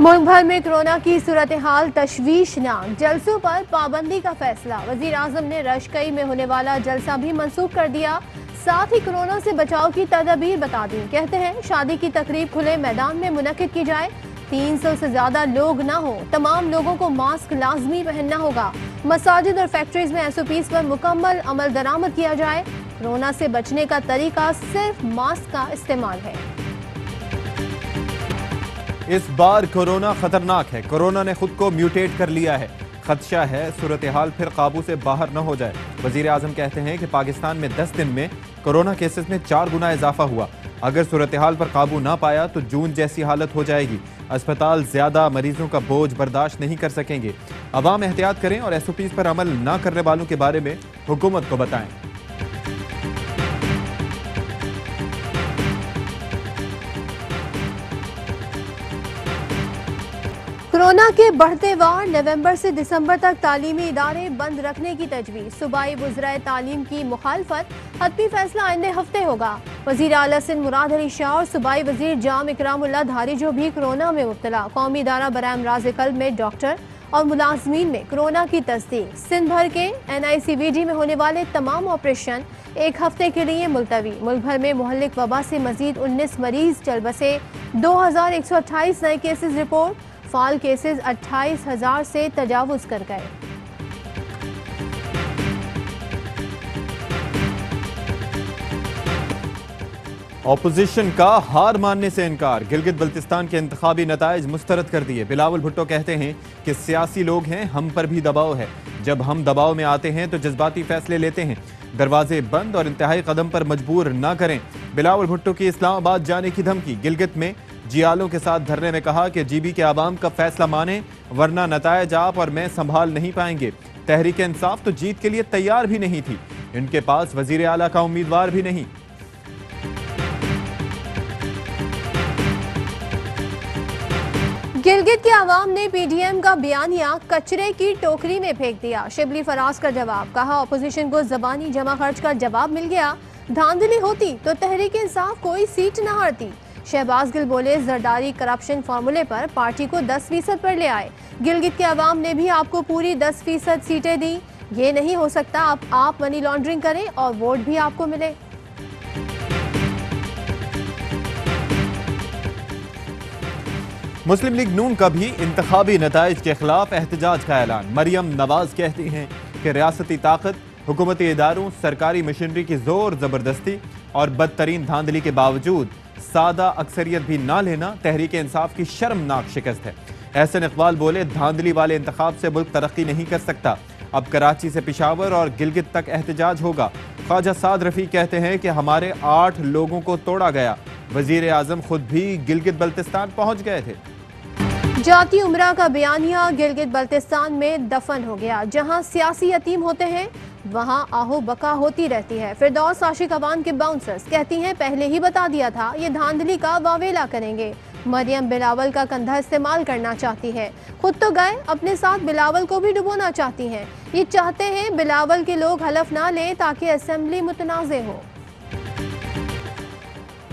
मुल्क भर में कोरोना की सूरत हाल तशवीशनाक। जलसों पर पाबंदी का फैसला। वजीर आजम ने रशकई में होने वाला जलसा भी मंसूख कर दिया। साथ ही कोरोना से बचाव की तदबीर बता दी। कहते हैं शादी की तकरीब खुले मैदान में मुनक्किद की जाए, 300 से ज्यादा लोग ना हो, तमाम लोगों को मास्क लाजमी पहनना होगा। मसाजिद और फैक्ट्रीज में SOPs पर मुकम्मल अमल दरामद किया जाए। कोरोना से बचने का तरीका सिर्फ मास्क का इस्तेमाल है। इस बार कोरोना खतरनाक है। कोरोना ने खुद को म्यूटेट कर लिया है। खदशा है सूरत हाल फिर काबू से बाहर न हो जाए। वजीर आजम कहते हैं कि पाकिस्तान में 10 दिन में कोरोना केसेस में 4 गुना इजाफा हुआ। अगर सूरत हाल पर काबू ना पाया तो जून जैसी हालत हो जाएगी। अस्पताल ज्यादा मरीजों का बोझ बर्दाश्त नहीं कर सकेंगे। अवाम एहतियात करें और SOPs पर अमल न करने वालों के बारे में हुकूमत को बताएं। कोरोना के बढ़ते वार, नवंबर से दिसंबर तक तालीमी इदारे बंद रखने की तजवीज़। सूबाई वज़राए तालीम की मुखालफत, हतमी फैसला आइंदे हफ्ते होगा। वज़ीर आला सिंध मुराद अली शाह और सूबाई वज़ीर जाम इकरामुल्लाह धारी जो भी कोरोना में मुब्तला। कौमी इदारा बराए अमराज़ क़ल्ब में डॉक्टर और मुलाजमीन में कोरोना की तस्दीक। सिंध भर के NICVD में होने वाले तमाम ऑपरेशन 1 हफ्ते के लिए मुलतवी। मुल्क भर में मुहल्लिक वबा से मजीद 19 मरीज चल बसे। 2128 नए केसेज रिपोर्ट। फाल केसेस 28,000 से तजावुज कर गए। ऑपोजिशन का हार मानने से इनकार। गिलगित बल्तिस्तान के इंतखाबी नताइज मुस्तरद कर दिए। बिलावल भुट्टो कहते हैं कि सियासी लोग हैं, हम पर भी दबाव है। जब हम दबाव में आते हैं तो जज्बाती फैसले लेते हैं। दरवाजे बंद और इंतहाई कदम पर मजबूर न करें। बिलावल भुट्टो की इस्लामाबाद जाने की धमकी। गिलगित में जियालों के साथ धरने में कहा कि GB के आवाम का फैसला माने, वरना नतायज आप और मैं संभाल नहीं पाएंगे। तहरीक इंसाफ तो जीत के लिए तैयार भी नहीं थी। इनके पास वजीर आला का उम्मीदवार भी नहीं। गिलगित के आवाम ने PDM का बयानिया कचरे की टोकरी में फेंक दिया। शिबली फराज का जवाब। कहा अपोजिशन को जबानी जमा खर्च का जवाब मिल गया। धांधली होती तो तहरीक इंसाफ कोई सीट न हारती। शहबाज गिल बोले जरदारी करप्शन फार्मूले पर पार्टी को 10% पर ले आए। गिलगित के अवाम ने भी आपको पूरी 10% सीटें दी। ये नहीं हो सकता अब आप मनी लॉन्ड्रिंग करें और वोट भी आपको मिले। मुस्लिम लीग नून का भी इंतखाबी नताइज के खिलाफ एहतजाज का ऐलान। मरियम नवाज कहती हैं कि रियासती ताकत, हुकूमती इदारों, सरकारी मशीनरी की जोर जबरदस्ती और बदतरीन धांधली के बावजूद सादा अक्सरियत भी ना लेना तहरीक इंसाफ की शर्मनाक शिकस्त है। एहसन इकबाल बोले धांधली वाले इंतखाब से मुल्क तरक्की नहीं कर सकता। अब कराची से पेशावर और गिलगित तक एहतजाज होगा। ख्वाजा साद रफी कहते हैं कि हमारे 8 लोगों को तोड़ा गया। वजीर आजम खुद भी गिलगित बल्तिस्तान पहुंच गए थे। जाती उमरा का बयानिया गिलगित बल्तिस्तान में दफन हो गया। जहां सियासी यतीम होते हैं वहां आहो बका होती रहती है। फिरदौस आशिक अवान के बाउंसर्स कहती हैं पहले ही बता दिया था ये धांधली का वावेला करेंगे। मरियम बिलावल का कंधा इस्तेमाल करना चाहती है। खुद तो गए, अपने साथ बिलावल को भी डुबोना चाहती हैं। ये चाहते हैं बिलावल के लोग हलफ ना लें ताकि असेंबली मुतनाज़े हो।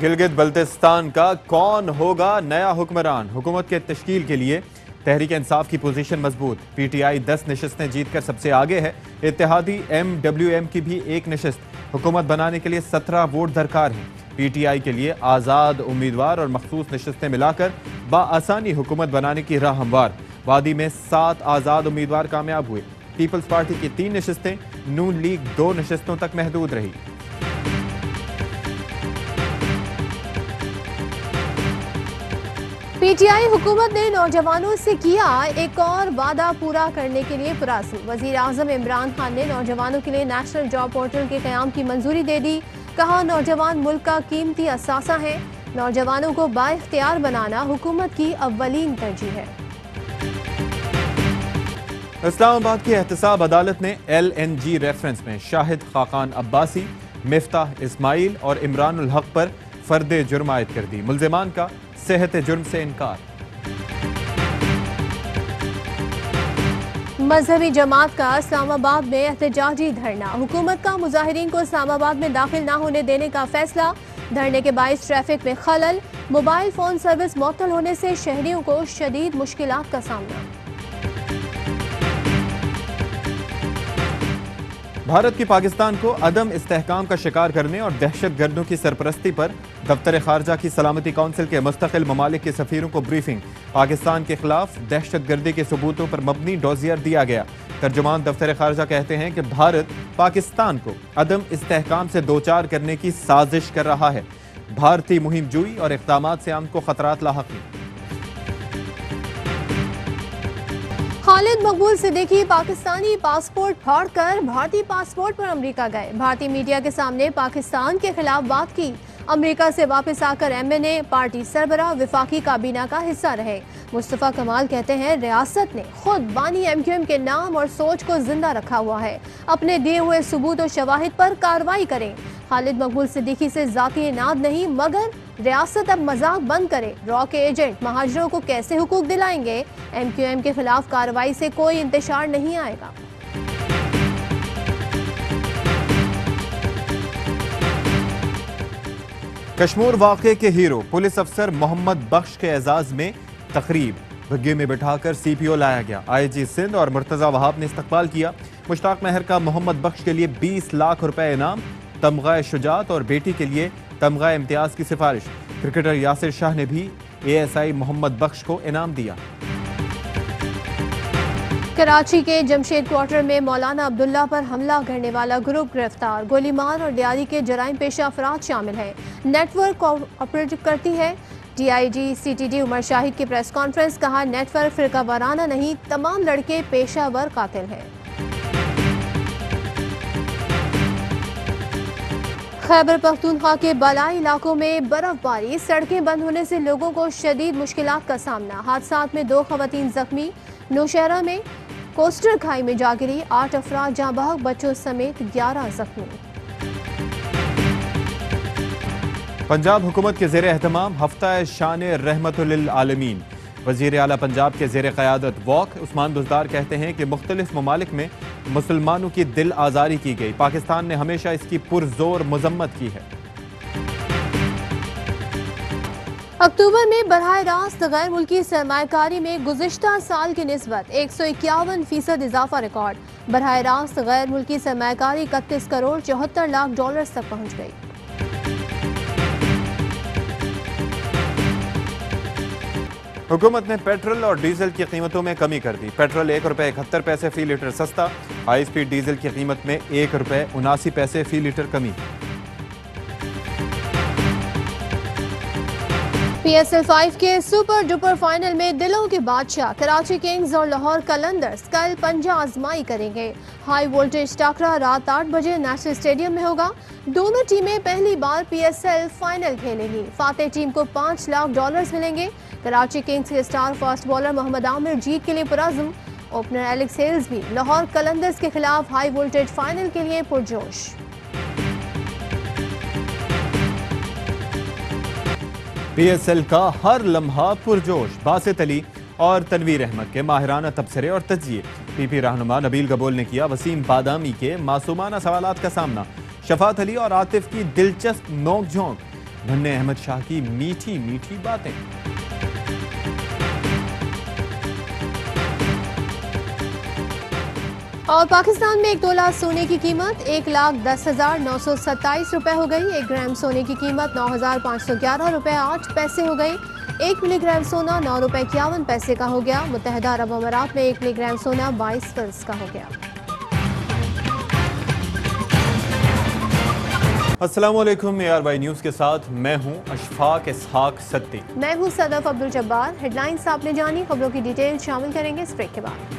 गिलगित बल्तिस्तान का कौन होगा नया हुक्मरान? हुकूमत के तश्कील के लिए तहरीक इंसाफ की पोजीशन मजबूत। PTI 10 नशिस्तें जीतकर सबसे आगे है। इत्तेहादी MWM की भी 1 नशिस्त। हुकूमत बनाने के लिए 17 वोट दरकार हैं। PTI के लिए आज़ाद उम्मीदवार और मखसूस नशिस्तें मिलाकर बाआसानी हुकूमत बनाने की राह हमवार। वादी में 7 आज़ाद उम्मीदवार कामयाब हुए। पीपल्स पार्टी की 3 नशिस्तें, नून लीग 2 नशिस्तों तक महदूद रही। PTI हुकूमत ने नौजवानों से किया एक और वादा पूरा करने के लिए पुरासू। वजीर आजम इमरान खान ने नौजवानों के लिए नेशनल जॉब पोर्टल के क़याम की मंजूरी दे दी। कहा नौजवान मुल्क का कीमती असासा है। नौजवानों को बाइख्तियार बनाना हुकूमत की अव्वलीन तरजीह है। इस्लामाबाद की एहतसाब अदालत ने LNG रेफरेंस में शाहिद खाकान अब्बासी, मिफ्ताह इस्माइल और इमरान उल हक पर फर्द जुर्म आयद कर दी। मुल्जिमान का सेहत जुर्म से इनकार। मजहबी जमात का इस्लामाबाद में एहतजाजी धरना। हुकूमत का मुजाहिरीन को इस्लामाबाद में दाखिल न होने देने का फैसला। धरने के बाइस ट्रैफिक में खलल। मोबाइल फोन सर्विस मुअत्तल होने से शहरियों को शदीद मुश्किलात का सामना। भारत की पाकिस्तान को अदम इस्तेहकाम का शिकार करने और दहशतगर्दों की सरपरस्ती पर दफ्तर खारजा की सलामती कौंसिल के मुस्तकिल ममालिक के सफीरों को ब्रीफिंग। पाकिस्तान के खिलाफ दहशतगर्दी के सबूतों पर मबनी डोजियर दिया गया। तर्जुमान दफ्तर खारजा कहते हैं कि भारत पाकिस्तान को अदम इस्तेहकाम से दो चार करने की साजिश कर रहा है। भारतीय मुहिम जुई और इक़दामात से आमद को खतरात लाहक हैं। खालिद मकबूल सिद्दीकी पाकिस्तानी पासपोर्ट फाड़कर भारतीय पासपोर्ट पर अमेरिका गए। भारतीय मीडिया के सामने पाकिस्तान के खिलाफ बात की। अमेरिका से वापस आकर MNA पार्टी सरबराह वफाकी काबीना का हिस्सा रहे। मुस्तफ़ा कमाल कहते हैं रियासत ने खुद बानी MQM के नाम और सोच को जिंदा रखा हुआ है। अपने दिए हुए सबूत और शवाहिद पर कार्रवाई करें। खालिद मकबूल सिद्दीकी से जाती इनाद नहीं, मगर रियासत अब मजाक बंद करे। रॉ के एजेंट महाजरों को कैसे हुकूक दिलाएंगे? MQM के खिलाफ कार्रवाई से कोई इंतशार नहीं आएगा। कश्मीर वाक़े के हीरो पुलिस अफसर मोहम्मद बख्श के एजाज में तकरीब। भग्गे में बिठाकर CPO लाया गया। IG सिंध और मुर्तज़ा वहाब ने इस्तकबाल किया। मुश्ताक महर का मोहम्मद बख्श के लिए 20 लाख रुपए इनाम, तमगा शुजात और बेटी के लिए तमगा इम्तियाज की सिफारिश। क्रिकेटर यासिर शाह ने भी ASI मोहम्मद बख्श को इनाम दिया। कराची के जमशेद क्वार्टर में मौलाना अब्दुल्ला पर हमला करने वाला ग्रुप गिरफ्तार। गोलीमार और दियारी के जराइम पेशा अफराद शामिल हैं। नेटवर्क ऑपरेट करती है। DIG CTD उमर शाहिद की प्रेस कॉन्फ्रेंस, कहा नेटवर्क फिरका वाराना नहीं, तमाम लड़के पेशावर कातिल हैं। खैबर पख्तूनख्वा के बालाई इलाकों में बर्फबारी, सड़कें बंद होने से लोगों को शदीद मुश्किलात का सामना। हादसात में 2 खवातीन जख्मी। नौशहरा में कोस्टर खाई में जा गिरी, 8 अफराद जहां बहक, बच्चों समेत 11 जख्मी। पंजाब हुकूमत के ज़ेर एहतमाम हफ्ता शान रहमतुल आलमीन। वज़ीर आला पंजाब के ज़ेर क़यादत वॉक उस्मान बुज़दार कहते हैं कि मुख्तलिफ ममालिक में मुसलमानों की दिल आज़ारी की गई। पाकिस्तान ने हमेशा इसकी पुरजोर मजम्मत की है। अक्टूबर में बरहाए रास्त गैर मुल्की सरमायाकारी में गुज़िश्ता साल की निस्बत 151% इजाफा रिकॉर्ड। बरहाए रास्त गैर मुल्की सरमायाकारी 31 करोड़ 74 लाख डॉलर तक पहुँच गई। हुकूमत ने पेट्रोल और डीजल की कीमतों में कमी कर दी। पेट्रोल 1 रुपये 71 पैसे फी लीटर सस्ता। हाई स्पीड डीजल की कीमत में 1 रुपये 79 पैसे फी लीटर कमी। PSL 5 के सुपर डुपर फाइनल में दिलों के बादशाह कराची किंग्स और लाहौर कलंदर्स कल पंजा आजमाई करेंगे। हाई वोल्टेज टाकरा रात 8 बजे नेशनल स्टेडियम में होगा। दोनों टीमें पहली बार PSL फाइनल खेलेंगी। फातेह टीम को 5 लाख डॉलर मिलेंगे। कराची किंग्स के star fast bowler Mohammad Amir जीत के लिए पुरज़्म। ओपनर एलेक्स हेल्स भी लाहौर कलंदर्स के खिलाफ हाई वोल्टेज फाइनल के लिए पुरजोश। PSL का हर लम्हा पुरजोश। बासित अली और तनवीर अहमद के माहिराना तबसरे और तज्जिए। PP रहनुमा नबील गबोल ने किया वसीम बादामी के मासूमाना सवालात का सामना। शफात अली और आतिफ की दिलचस्प नोक झोंक। भन्ने अहमद शाह की मीठी मीठी बातें। और पाकिस्तान में 1 तोला सोने की कीमत 1,10,927 रुपए हो गई। 1 ग्राम सोने की कीमत 9,511 रुपए 8 पैसे हो गई। 1 मिलीग्राम सोना 9 रुपए 51 पैसे का हो गया। मुत्तहिदा अरब अमारात में 1 मिलीग्राम सोना 22 फिल्स का हो गया। अस्सलामुअलैकुम, ARY न्यूज़ के साथ मैं हूं अशफाक इसहाक सत्ती। मैं हूं सदफ अब्दुल जब्बार। हेडलाइंस आपने जानी, खबरों की डिटेल शामिल करेंगे इस ब्रेक के बाद।